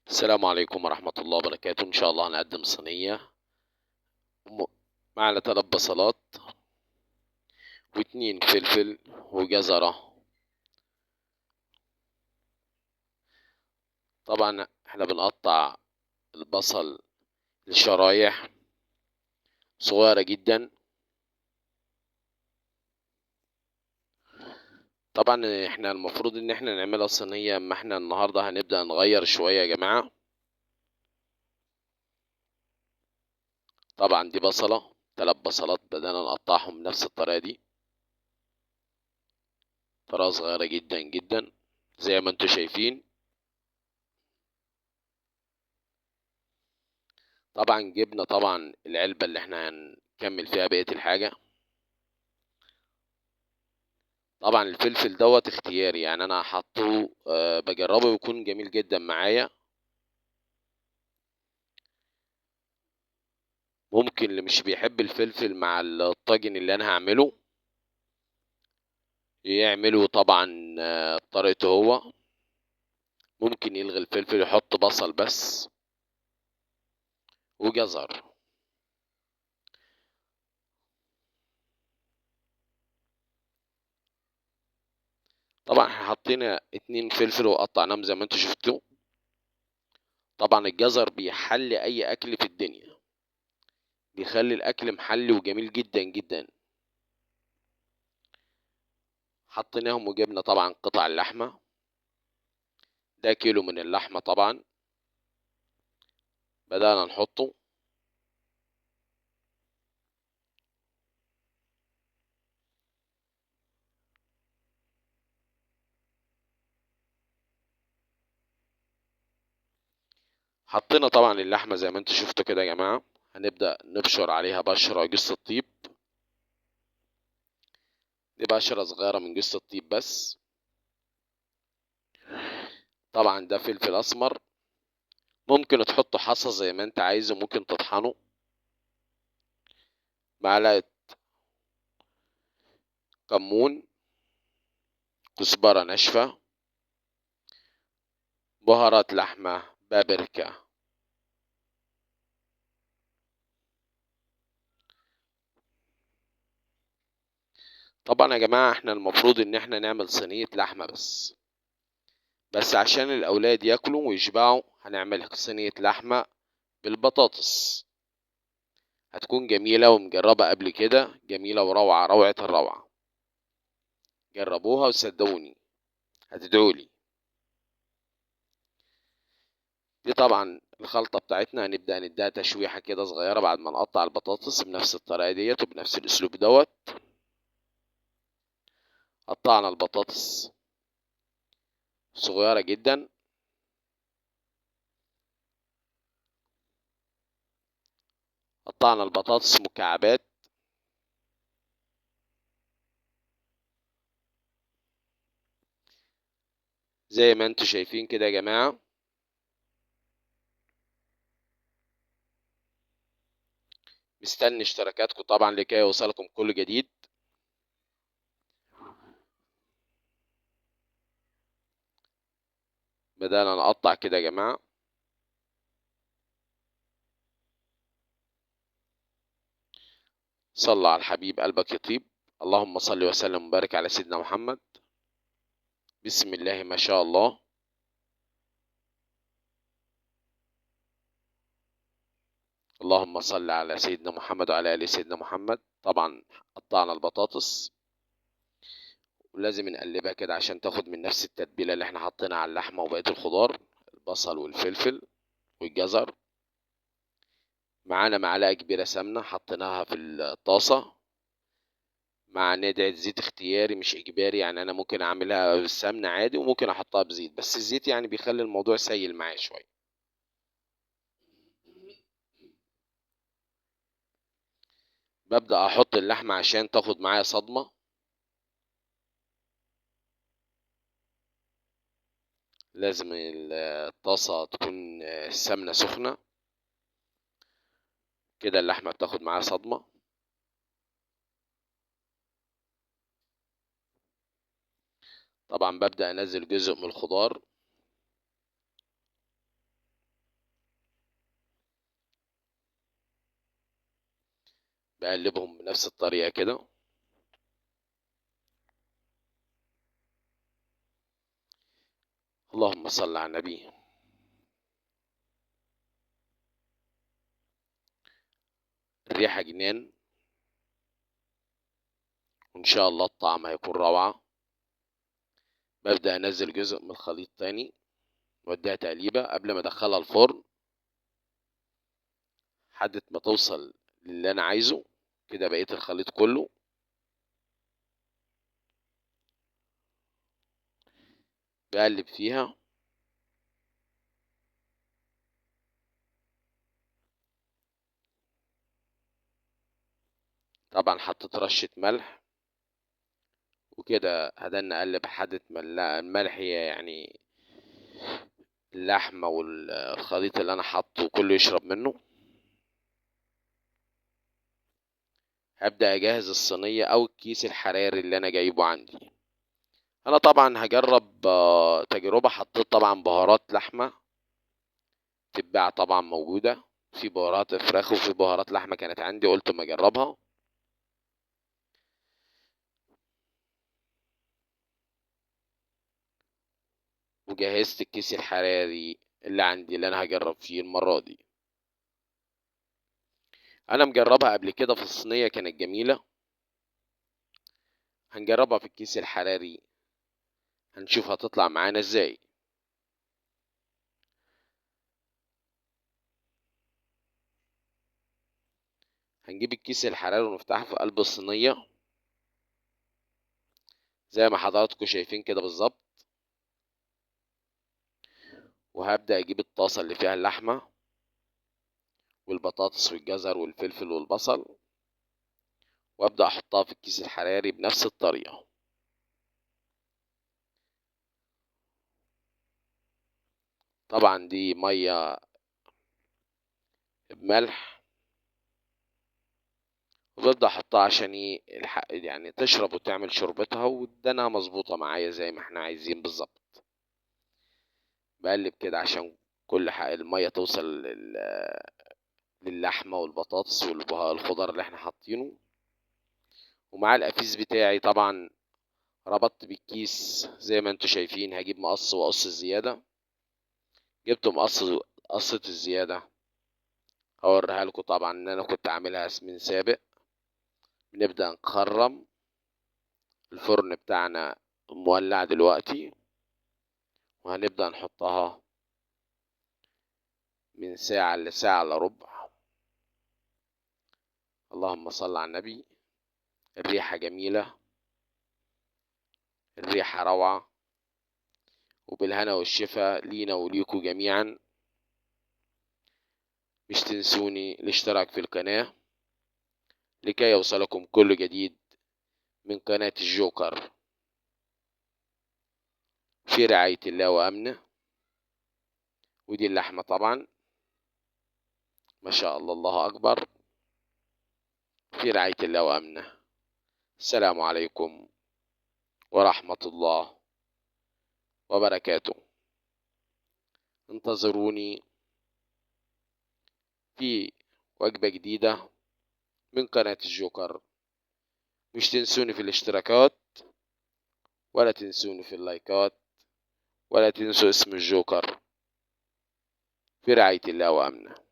السلام عليكم ورحمة الله وبركاته. إن شاء الله هنقدم صينية م- معنا 3 بصلات و2 فلفل وجزرة. طبعا احنا بنقطع البصل لشرايح صغيرة جدا. طبعا احنا المفروض ان احنا نعملها صينية، اما احنا النهاردة هنبدأ نغير شوية يا جماعة. طبعا دي بصلة، 3 بصلات بدأنا نقطعهم بنفس الطريقة دي، طريقة صغيرة جدا جدا زي ما انتوا شايفين. طبعا جبنا طبعا العلبة اللي احنا هنكمل فيها بقية الحاجة. طبعا الفلفل دوت اختياري، يعني انا حاطه بجربه يكون جميل جدا معايا. ممكن اللي مش بيحب الفلفل مع الطاجن اللي انا هعمله يعمله طبعا بطريقته هو. ممكن يلغي الفلفل يحط بصل بس وجزر. طبعا احنا حطينا 2 فلفل وقطعناهم زي ما انتوا شفتوا. طبعا الجزر بيحلي اي اكل في الدنيا، بيخلي الاكل محلي وجميل جدا جدا. حطيناهم وجبنا طبعا قطع اللحمة، ده كيلو من اللحمة. طبعا بدأنا نحطه. حطينا طبعا اللحمة زي ما انتوا شفتوا كده يا جماعة. هنبدأ نبشر عليها بشرة جوز الطيب، دي بشرة صغيرة من جوز الطيب بس. طبعا ده فلفل أسمر، ممكن تحطوا حصى زي ما انت عايزه، ممكن تطحنه. معلقة كمون، كزبرة ناشفة، بهارات لحمة، بابريكا. طبعا يا جماعة احنا المفروض ان احنا نعمل صينية لحمة بس عشان الأولاد ياكلوا ويشبعوا هنعمل صينية لحمة بالبطاطس. هتكون جميلة ومجربة قبل كده، جميلة وروعة روعة الروعة. جربوها وصدقوني هتدعولي. دي طبعا الخلطة بتاعتنا هنبدأ نديها تشويحة كده صغيرة بعد ما نقطع البطاطس بنفس الطريقة ديت وبنفس الأسلوب دوت. قطعنا البطاطس صغيرة جدا. قطعنا البطاطس مكعبات زي ما انتوا شايفين كده يا جماعة. مستني اشتراكاتكم طبعا لكي يوصلكم كل جديد. بدأنا نقطع كده يا جماعة. صلى على الحبيب قلبك يطيب. اللهم صل وسلم وبارك على سيدنا محمد. بسم الله ما شاء الله. اللهم صل على سيدنا محمد وعلى آل سيدنا محمد. طبعا قطعنا البطاطس ولازم نقلبها كده عشان تاخد من نفس التتبيلة اللي احنا حطينا على اللحمة وبقية الخضار، البصل والفلفل والجزر. معانا معلقة كبيرة سمنة حطيناها في الطاسة مع ندعة زيت اختياري مش إجباري، يعني أنا ممكن أعملها بالسمنة عادي وممكن أحطها بزيت، بس الزيت يعني بيخلي الموضوع سيل معايا شوية. ببدأ أحط اللحمة عشان تاخد معايا صدمة. لازم الطاسة تكون السمنة سخنة كده اللحمة بتاخد معايا صدمة. طبعا ببدأ أنزل جزء من الخضار. بقلبهم بنفس الطريقة كده. اللهم صل على النبي. الريحة جنان، وإن شاء الله الطعم هيكون روعة. ببدأ أنزل جزء من الخليط تاني وأديها تقليبة قبل ما أدخلها الفرن لحد ما توصل للي أنا عايزه. كده بقيت الخليط كله. بقلب فيها. طبعا حطيت رشة ملح، وكده هدنا أقلب لحد ما الملح يعني اللحمة والخليط اللي أنا حاطه كله يشرب منه. هبدأ أجهز الصينية أو الكيس الحراري اللي أنا جايبه عندي. أنا طبعا هجرب تجربة. حطيت طبعا بهارات لحمة تتباع طبعا موجودة، في بهارات فراخ وفي بهارات لحمة كانت عندي، قلت ما أجربها. وجهزت الكيس الحراري اللي عندي اللي أنا هجرب فيه المرة دي. أنا مجربها قبل كده في الصينية كانت جميلة. هنجربها في الكيس الحراري، هنشوف هتطلع معانا ازاي. هنجيب الكيس الحراري ونفتحه في قلب الصينية زي ما حضراتكم شايفين كده بالظبط. وهبدأ أجيب الطاسة اللي فيها اللحمة والبطاطس والجزر والفلفل والبصل، وأبدأ أحطها في الكيس الحراري بنفس الطريقة. طبعا دي مية بملح، وببدأ أحطها عشان يعني تشرب وتعمل شربتها ودانها مظبوطة معايا زي ما احنا عايزين بالظبط. بقلب كده عشان كل حق المية توصل للحمة والبطاطس والخضار اللي احنا حاطينه. ومع القفيز بتاعي طبعا ربطت بالكيس زي ما انتوا شايفين. هجيب مقص واقص الزيادة. جبت قصة الزيادة، هوريها لكم طبعا ان انا كنت عاملها من سابق. بنبدأ نخرم. الفرن بتاعنا مولع دلوقتي، وهنبدأ نحطها من ساعة لساعة الا ربع. اللهم صل على النبي. الريحة جميلة، الريحة روعة. وبالهنا والشفا لينا وليكوا جميعا. مش تنسوني الاشتراك في القناة لكي يوصلكم كل جديد من قناة الجوكر، في رعاية الله وأمنه. ودي اللحمة طبعا ما شاء الله، الله أكبر، في رعاية الله وأمنه. السلام عليكم ورحمة الله وبركاته. انتظروني في وجبة جديدة من قناة الجوكر. مش تنسوني في الاشتراكات، ولا تنسوني في اللايكات، ولا تنسوا اسم الجوكر، في رعاية الله وأمنه.